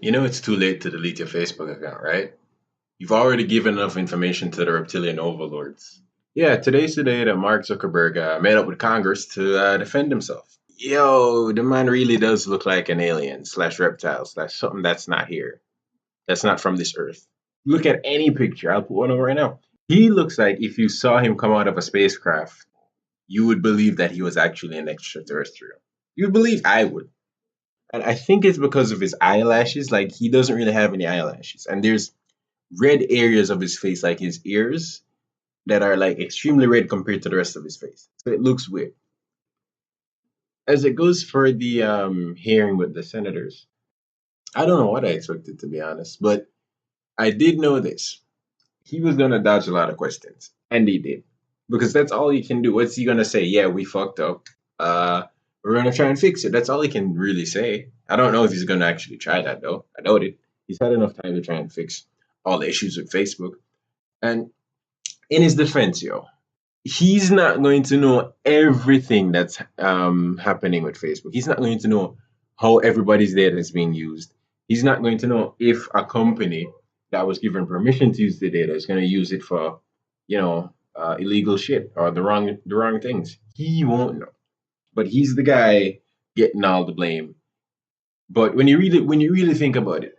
You know it's too late to delete your Facebook account, right? You've already given enough information to the reptilian overlords. Yeah, today's the day that Mark Zuckerberg met up with Congress to defend himself. Yo, the man really does look like an alien slash reptile slash something that's not here. That's not from this earth. Look at any picture. I'll put one on right now. He looks like if you saw him come out of a spacecraft, you would believe that he was actually an extraterrestrial. You would believe I would. And I think it's because of his eyelashes. Like he doesn't really have any eyelashes. And there's red areas of his face, like his ears, that are like extremely red compared to the rest of his face. So it looks weird. As it goes for the hearing with the senators, I don't know what I expected to be honest, but I did know this. He was gonna dodge a lot of questions, and he did, because that's all he can do. What's he gonna say? Yeah, we fucked up. Uh, we're gonna try and fix it. That's all he can really say. I don't know if he's gonna actually try that though. I doubt it. He's had enough time to try and fix all the issues with Facebook. And in his defense, yo, he's not going to know everything that's happening with Facebook. He's not going to know how everybody's data is being used. He's not going to know if a company that was given permission to use the data is going to use it for, illegal shit or the wrong things. He won't know. But he's the guy getting all the blame. But when you really think about it,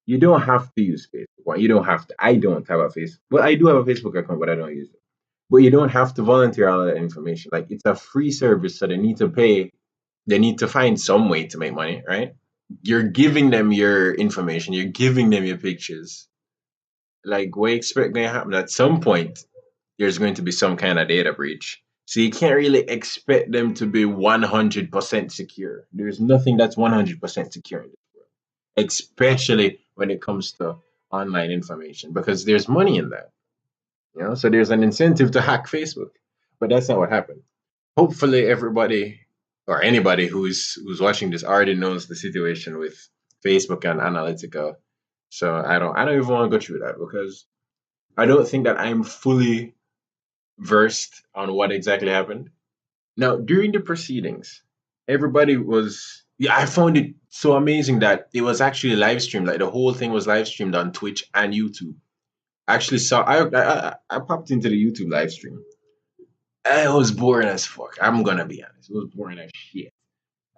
you don't have to use Facebook. Well, you don't have to. I don't have a Facebook. Well, I do have a Facebook account, but I don't use it. But you don't have to volunteer all of that information. Like it's a free service, so they need to pay. They need to find some way to make money, right? You're giving them your information. You're giving them your pictures. Like, what you expect going to happen? At some point, there's going to be some kind of data breach. So you can't really expect them to be 100% secure. There's nothing that's 100% secure in this world, especially when it comes to online information, because there's money in that. So there's an incentive to hack Facebook, but that's not what happened. Hopefully, everybody or anybody who's watching this already knows the situation with Facebook and Analytica. So I don't even want to go through that because I don't think that I'm fully versed on what exactly happened. Now, during the proceedings, everybody was, yeah, I found it so amazing that it was actually live streamed. Like the whole thing was live streamed on Twitch and YouTube. I actually saw I popped into the YouTube live stream. It was boring as fuck. I'm gonna be honest. It was boring as shit.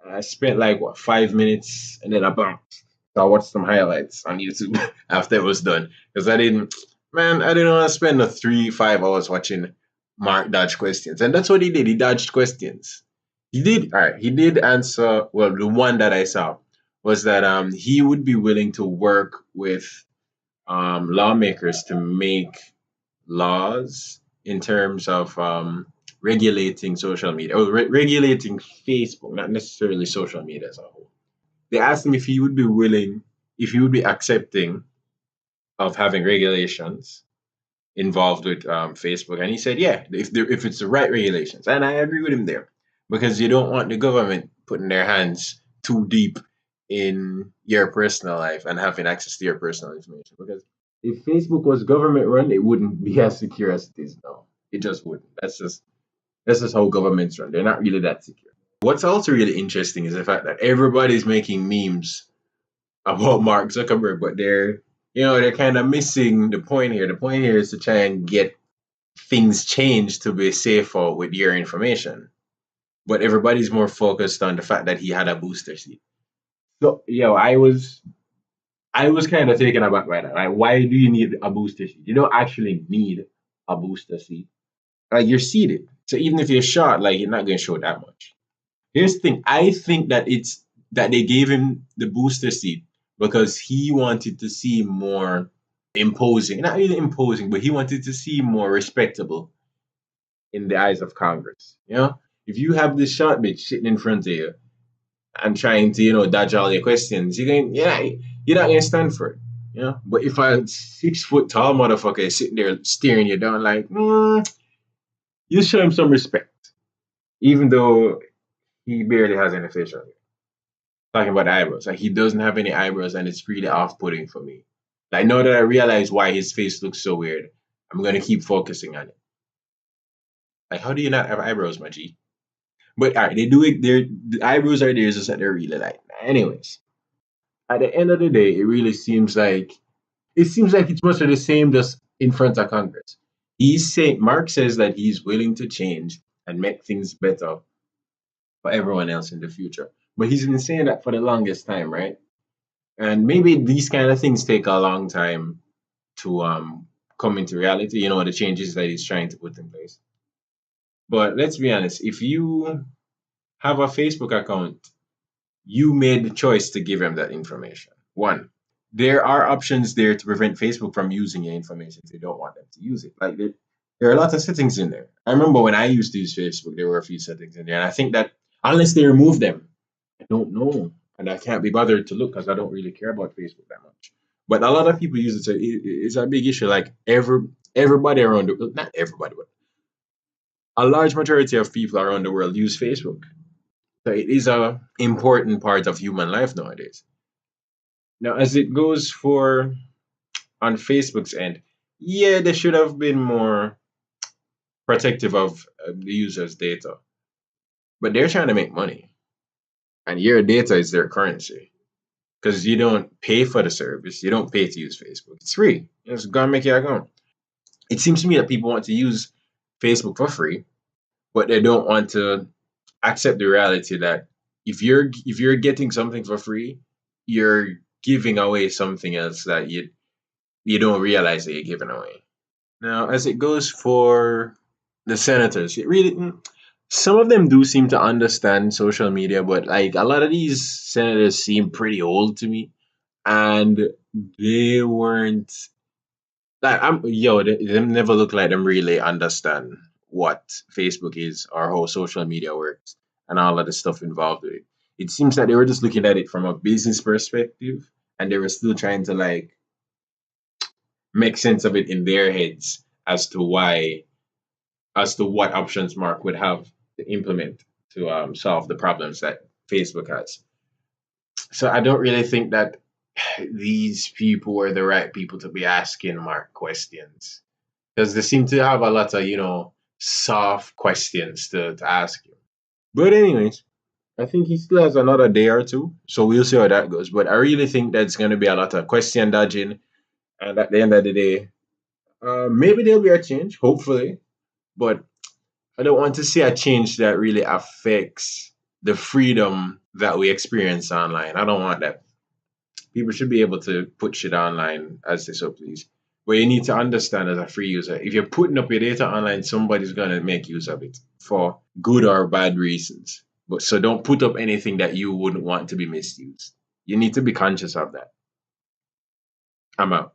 I spent like what 5 minutes and then I bounced. So I watched some highlights on YouTube after it was done. Because I didn't want to spend the 3, 5 hours watching Mark dodge questions. And that's what he did. He dodged questions. He did answer, well, the one that I saw was that he would be willing to work with lawmakers to make laws in terms of regulating social media or regulating Facebook, not necessarily social media as a whole. They asked him if he would be accepting of having regulations involved with Facebook, and he said, "Yeah, if it's the right regulations." And I agree with him there because you don't want the government putting their hands too deep in your personal life and having access to your personal information. Because if Facebook was government run, it wouldn't be as secure as it is now. It just wouldn't. That's just how governments run. They're not really that secure. What's also really interesting is the fact that everybody's making memes about Mark Zuckerberg, but they're kind of missing the point here. The point here is to try and get things changed to be safer with your information. But everybody's more focused on the fact that he had a booster seat. So, I was kind of taken aback by that. Like, why do you need a booster seat? You don't actually need a booster seat. Like, you're seated. So even if you're short, like, you're not going to show that much. Here's the thing. I think that they gave him the booster seat because he wanted to seem more imposing. Not really imposing, but he wanted to seem more respectable in the eyes of Congress. If you have this short bitch sitting in front of you and trying to, dodge all your questions, you're not gonna stand for it. But if a 6 foot tall motherfucker is sitting there staring you down like, you show him some respect, even though he barely has any facial hair. Talking about the eyebrows, like he doesn't have any eyebrows, and it's really off-putting for me. Like now that I realize why his face looks so weird, I'm gonna keep focusing on it. Like, how do you not have eyebrows, my G? But all right, they do it. The eyebrows are there just that they're really like. Anyways, At the end of the day, it seems like it's much of the same just in front of Congress. Mark says that he's willing to change and make things better for everyone else in the future. But he's been saying that for the longest time, right? And maybe these kind of things take a long time to come into reality, the changes that he's trying to put in place. But let's be honest, if you have a Facebook account, you made the choice to give him that information. One, there are options there to prevent Facebook from using your information if you don't want them to use it. Like there are a lot of settings in there. I remember when I used to use Facebook, there were a few settings in there, and I think that unless they remove them, I don't know, and I can't be bothered to look because I don't really care about Facebook that much. But a lot of people use it, so it's a big issue. Like everybody around the not everybody, but a large majority of people around the world use Facebook. So it is a important part of human life nowadays. Now, as it goes for on Facebook's end, yeah, they should have been more protective of the user's data, but they're trying to make money, and your data is their currency because you don't pay for the service, you don't pay to use Facebook. It's free. Just go and make your account. It seems to me that people want to use Facebook for free, but they don't want to accept the reality that if you're getting something for free, you're giving away something else that you don't realize that you're giving away. Now, as it goes for the senators, some of them do seem to understand social media, but like a lot of these senators seem pretty old to me, and they weren't like them never look like them really understand what Facebook is or how social media works and all of the stuff involved with it. It seems that they were just looking at it from a business perspective, and they were still trying to like make sense of it in their heads as to what options Mark would have to implement to solve the problems that Facebook has. So I don't really think that these people are the right people to be asking Mark questions because they seem to have a lot of soft questions to ask him. But anyways, I think he still has another day or two, so we'll see how that goes. But I really think that's going to be a lot of question dodging, and at the end of the day, maybe there'll be a change, hopefully. But I don't want to see a change that really affects the freedom that we experience online. I don't want that. People should be able to put shit online as they so please. But you need to understand as a free user, if you're putting up your data online, somebody's gonna make use of it for good or bad reasons. But so don't put up anything that you wouldn't want to be misused. You need to be conscious of that. I'm out.